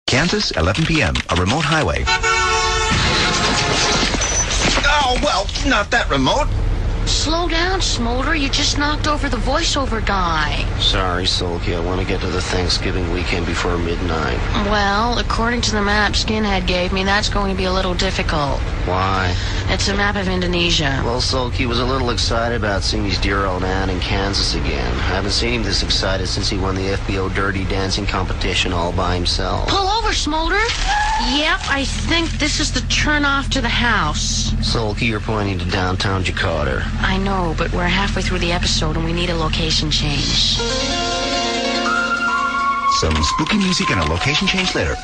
Kansas, 11 p.m., a remote highway. Oh, well, not that remote. Slow down, Smoulder. You just knocked over the voiceover guy. Sorry, Sulky. I want to get to the Thanksgiving weekend before midnight. Well, according to the map Skinhead gave me, that's going to be a little difficult. Why? It's a map of Indonesia. Well, Sulky was a little excited about seeing his dear old aunt in Kansas again. I haven't seen him this excited since he won the FBO Dirty Dancing competition all by himself. Pull over, Smoulder. Yep, I think this is the turn-off to the house. Sulky, you're pointing to downtown Jakarta. I know, but we're halfway through the episode and we need a location change. Some spooky music and a location change later.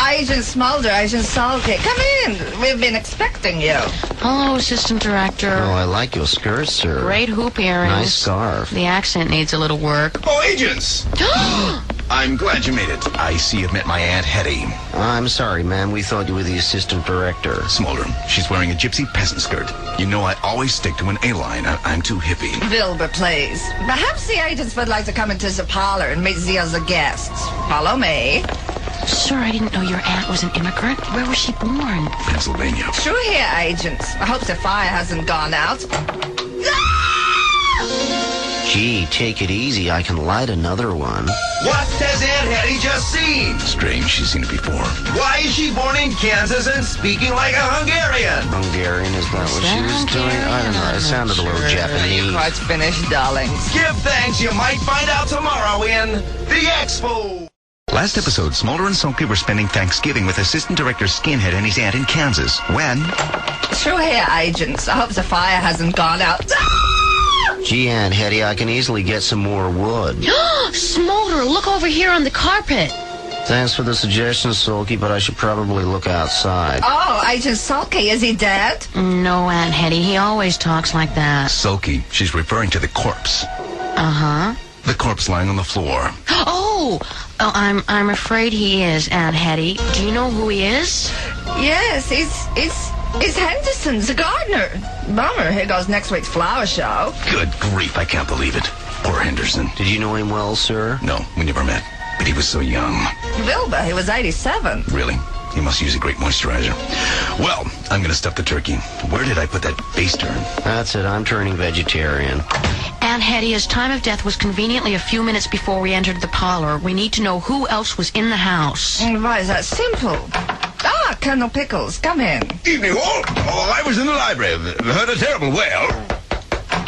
Agent Smoulder, Agent Sulky. Come in. We've been expecting you. Hello, Assistant Director. Oh, I like your skirt, sir. Great hoop earrings. Nice scarf. The accent needs a little work. Oh, agents! I'm glad you made it. I see you've met my Aunt Hetty. I'm sorry, ma'am. We thought you were the Assistant Director. Smoulder, she's wearing a gypsy peasant skirt. You know I always stick to an A-line. I'm too hippie. Wilbur, please. Perhaps the agents would like to come into the parlor and meet the other guests. Follow me. Sir, I didn't know your aunt was an immigrant. Where was she born? Pennsylvania. Through here, agents. I hope the fire hasn't gone out. Gee, take it easy. I can light another one. What has Aunt Hetty just seen? Strange, she's seen it before. Why is she born in Kansas and speaking like a Hungarian? Hungarian, is that what she was doing? I don't know. It sounded a little Japanese. Quite finished, darlings. Give thanks, you might find out tomorrow in The Expo. Last episode, Smoulder and Sulky were spending Thanksgiving with Assistant Director Skinhead and his aunt in Kansas. When? Through here, agents. I hope the fire hasn't gone out. Gee, Aunt Hetty, I can easily get some more wood. Smoulder, look over here on the carpet. Thanks for the suggestion, Sulky, but I should probably look outside. Oh, Agent Sulky, is he dead? No, Aunt Hetty, he always talks like that. Sulky, she's referring to the corpse. Uh-huh. The corpse lying on the floor. Oh, I'm afraid he is, Aunt Hetty. Do you know who he is? Yes, it's Henderson, the gardener. Bummer, here goes next week's flower show. Good grief, I can't believe it. Poor Henderson. Did you know him well, sir? No, we never met. But he was so young. Wilbur, he was 87. Really? He must use a great moisturizer. Well, I'm going to stuff the turkey. Where did I put that baster? That's it. I'm turning vegetarian. Aunt Hetty, his time of death was conveniently a few minutes before we entered the parlor. We need to know who else was in the house. Why is that simple? Ah, Colonel Pickles, come in. Evening all. Oh, I was in the library. Heard a terrible wail.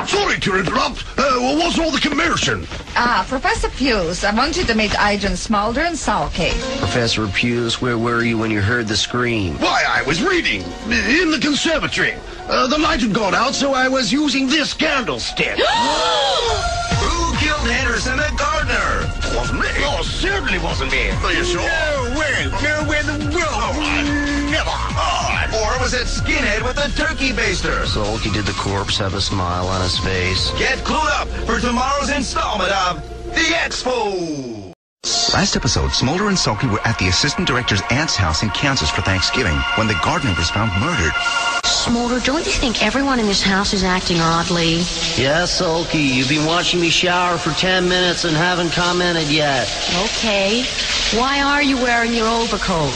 Sorry to interrupt. What's all the commotion? Ah, Professor Hughes, I want you to meet Agent Smoulder and Sulky. Professor Hughes, where were you when you heard the scream? Why, I was reading. In the conservatory. The light had gone out, so I was using this candlestick. Who killed Henderson the gardener? Wasn't me. Oh, certainly wasn't me. Are you sure? No way in the world. Never. Or was it Skinhead with the turkey baster? Sulky, did the corpse have a smile on his face? Get clued up for tomorrow's installment of The Expo. Last episode, Smoulder and Sulky were at the Assistant Director's aunt's house in Kansas for Thanksgiving when the gardener was found murdered. Smoulder, don't you think everyone in this house is acting oddly? Yes, Sulky. You've been watching me shower for 10 minutes and haven't commented yet. Okay. Why are you wearing your overcoat?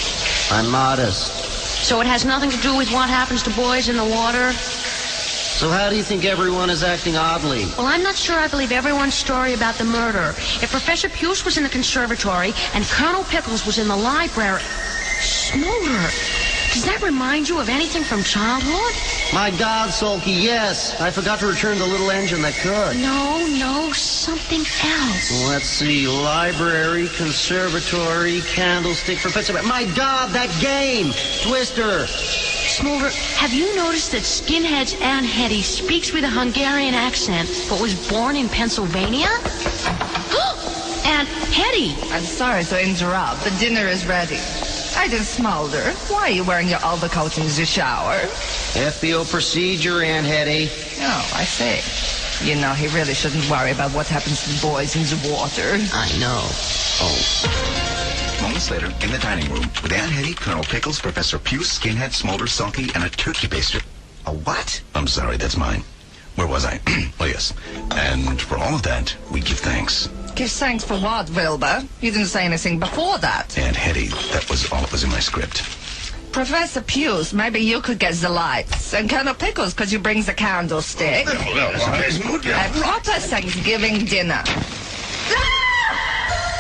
I'm modest. So it has nothing to do with what happens to boys in the water? So how do you think everyone is acting oddly? Well, I'm not sure I believe everyone's story about the murder. If Professor Puce was in the conservatory and Colonel Pickles was in the library... Smoulder, does that remind you of anything from childhood? My God, Sulky, yes. I forgot to return the little engine that could. No, something else. Let's see. Library, conservatory, candlestick, professor... My God, that game! Twister! Smoulder, have you noticed that Skinhead's Aunt Hetty speaks with a Hungarian accent, but was born in Pennsylvania? Aunt Hetty! I'm sorry to interrupt. The dinner is ready. Agent Smoulder, why are you wearing your overcoat in the shower? FBO procedure, Aunt Hetty. Oh, I see. You know, he really shouldn't worry about what happens to the boys in the water. I know. Oh. Moments later, in the dining room, with Aunt Hetty, Colonel Pickles, Professor Puce, Skinhead, Smoulder Sulky, and a turkey baster. A what? I'm sorry, that's mine. Where was I? Oh, yes. And for all of that, we give thanks. Give thanks for what, Wilbur? You didn't say anything before that. Aunt Hetty, that was all that was in my script. Professor Puce, maybe you could get the lights. And Colonel Pickles, could you bring the candlestick? And what a Thanksgiving dinner.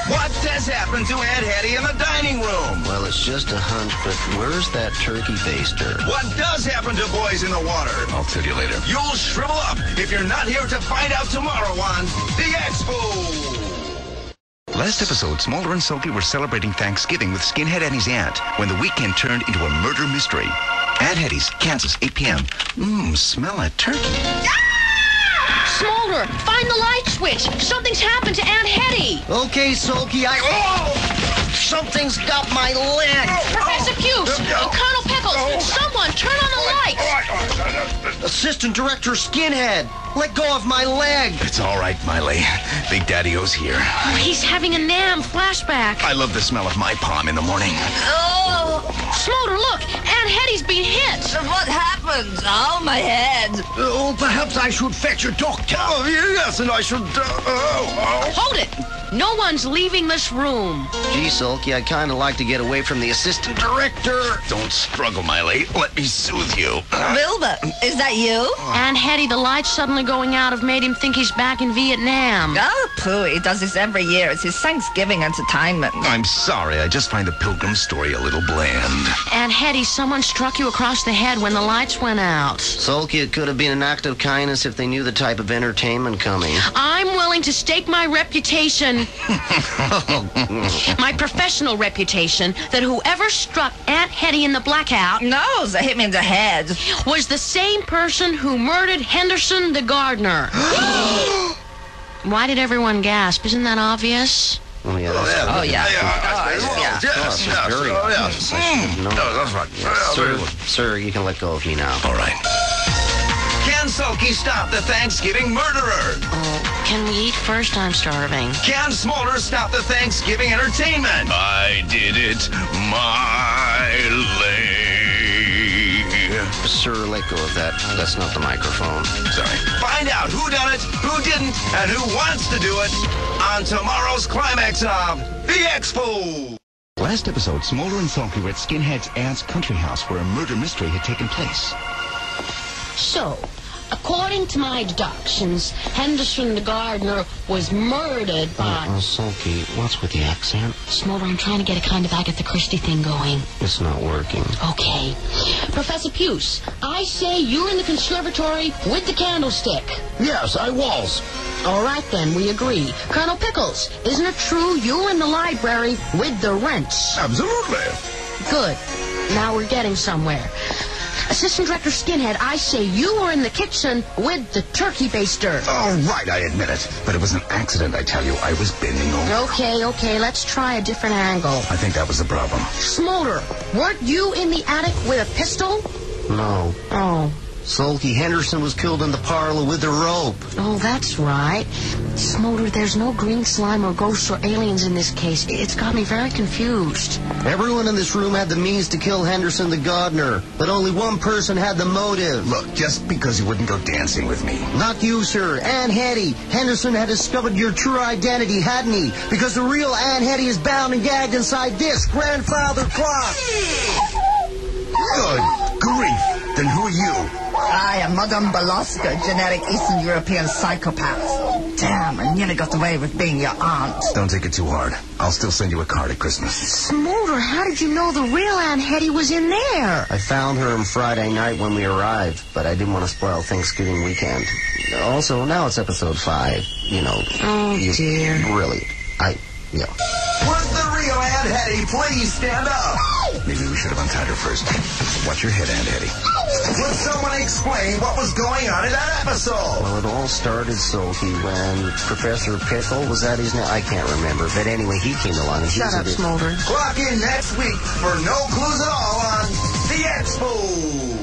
What has happened to Aunt Hetty in the dining room? Well, it's just a hunch, but where's that turkey baster? What does happen to boys in the water? I'll tell you later. You'll shrivel up if you're not here to find out tomorrow on The Expo. Last episode, Smoulder and Sulky were celebrating Thanksgiving with Skinhead and his aunt when the weekend turned into a murder mystery. Aunt Hetty's, Kansas, 8 p.m. Smell a turkey. Smoulder, find the light switch. Something's happened to Aunt Hetty. Okay, Sulky, something's got my leg. Professor Puce, Colonel Pickles, someone turn on the lights. Assistant Director Skinhead, let go of my leg. It's all right, Miley. Big Daddy-O's here. Oh, he's having a Nam flashback. I love the smell of my palm in the morning. Smoulder, look, Aunt Hetty's been hit. What happened? Oh, my head. Oh, perhaps I should fetch a doctor. Oh, yes, and I should... Hold it. No one's leaving this room. Gee, Sulky, I'd kind of like to get away from the Assistant Director. Don't struggle, Miley. Let me soothe you. Wilbur, is that you? Aunt Hetty, the lights suddenly going out have made him think he's back in Vietnam. Oh, pooh, he does this every year. It's his Thanksgiving entertainment. I'm sorry. I just find the Pilgrim story a little bland. Aunt Hetty, someone struck you across the head when the lights went out. Sulky, it could have been an act of kindness if they knew the type of entertainment coming. I'm willing to stake my reputation, my professional reputation, that whoever struck Aunt Hetty in the blackout No, they hit me in the head. was the same person who murdered Henderson the gardener. Why did everyone gasp? Isn't that obvious? Oh, yeah, that's Oh, yeah. Yes, very yes. No, that's right. Sir, you can let go of me now. All right. Can Sulky stop the Thanksgiving murderer? Oh, can we eat first? I'm starving. Can Smoulder stop the Thanksgiving entertainment? I did it my way. Sir, let go of that. That's not the microphone. Sorry. Find out who done it, who didn't, and who wants to do it on tomorrow's climax of The Expo. Last episode, Smoulder and Sulky were at Skinhead's aunt's country house where a murder mystery had taken place. So, according to my deductions, Henderson the gardener was murdered by... Sulky, what's with the accent? Smoulder, I'm trying to get a kind of Agatha Christie thing going. It's not working. Okay. Professor Puce, I say you're in the conservatory with the candlestick. Yes, I was. All right, then, we agree. Colonel Pickles, isn't it true you were in the library with the wrench? Absolutely. Good. Now we're getting somewhere. Assistant Director Skinhead, I say you were in the kitchen with the turkey baster. All right, I admit it. But it was an accident, I tell you. I was bending over. Okay, let's try a different angle. I think that was the problem. Smoulder, weren't you in the attic with a pistol? No. Oh. Sulky, Henderson was killed in the parlor with a rope. Oh, that's right. Smoulder, there's no green slime or ghosts or aliens in this case. It's got me very confused. Everyone in this room had the means to kill Henderson the gardener, but only one person had the motive. Look, just because you wouldn't go dancing with me. Not you, sir. Aunt Hetty. Henderson had discovered your true identity, hadn't he? Because the real Aunt Hetty is bound and gagged inside this grandfather clock. Good grief. Then who are you? I am Madame Balaska, genetic Eastern European psychopath. Damn, I nearly got away with being your aunt. Don't take it too hard. I'll still send you a card at Christmas. Smoulder, how did you know the real Aunt Hetty was in there? I found her on Friday night when we arrived, but I didn't want to spoil Thanksgiving weekend. Also, now it's episode 5. You know. Oh, dear. Really. Yeah. Where's the real Aunt Hetty? Please stand up. Maybe we should have untied her first. Watch your head, Aunt Hetty. Would someone explain what was going on in that episode? Well, it all started, Sulky, when Professor Pickle, was that his name? I can't remember. But anyway, he came along and Shut up, Smoulder. Clock in next week for No Clues at All on The Expo.